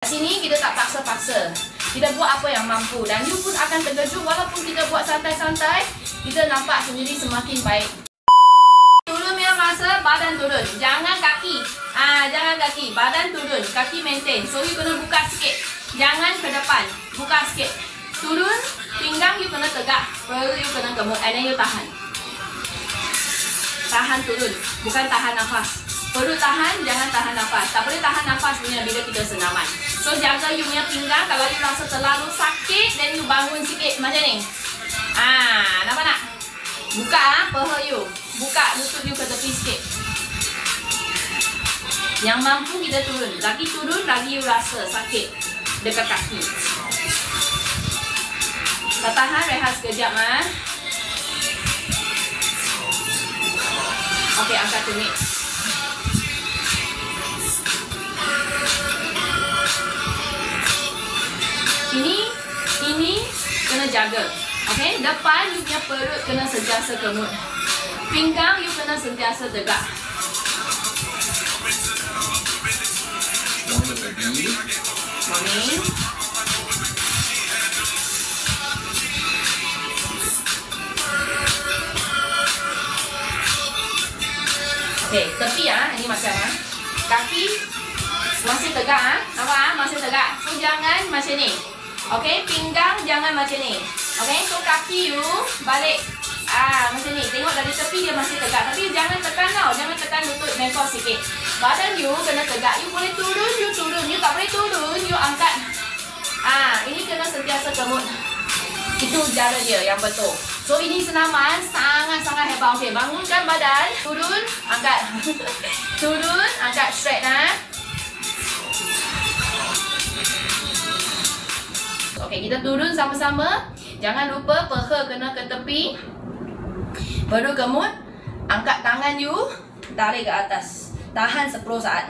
Sini kita tak paksa-paksa. Kita buat apa yang mampu. Dan you pun akan terkejut walaupun kita buat santai-santai, kita nampak sendiri semakin baik. Turun punya masa, badan turun. Jangan kaki. Jangan kaki. Badan turun. Kaki maintain. So you kena buka sikit. Jangan ke depan. Buka sikit. Turun. Pinggang you kena tegak. Perut you kena gemuk. And then you tahan. Tahan turun. Bukan tahan nafas. Perlu tahan, jangan tahan nafas. Tak boleh tahan nafas punya bila kita senaman. So jaga you punya pinggang. Kalau you rasa terlalu sakit, then you bangun sikit macam ni. Nampak tak? Buka paha you. Buka lutut you ke tepi sikit. Yang mampu kita turun. Lagi turun, lagi you rasa sakit dekat kaki. Kita tahan, rehat sekejap. Okey, angkat tumit. Ini kena jaga. Okey, depan you punya perut kena sentiasa kemut. Pinggang you kena sentiasa tegak. Morning. Okey, tepi ini macam kaki masih tegak nampak masih tegak. So jangan macam ni. Okey, pinggang jangan macam ni. Okey, so kaki you balik macam ni. Tengok dari tepi dia masih tegak. Tapi jangan tekan tau. Jangan tekan lutut bengkok sikit. Badan you kena tegak. You boleh turun, you turun. You tak boleh turun, you angkat. Ini kena sentiasa kemut. Itu cara dia yang betul. So ini senaman sangat-sangat hebat. Okey, bangunkan badan. Turun, angkat. Turun, angkat straight Okey, kita turun sama-sama. Jangan lupa paha kena ke tepi. Perut kemut. Angkat tangan you, tarik ke atas. Tahan 10 saat.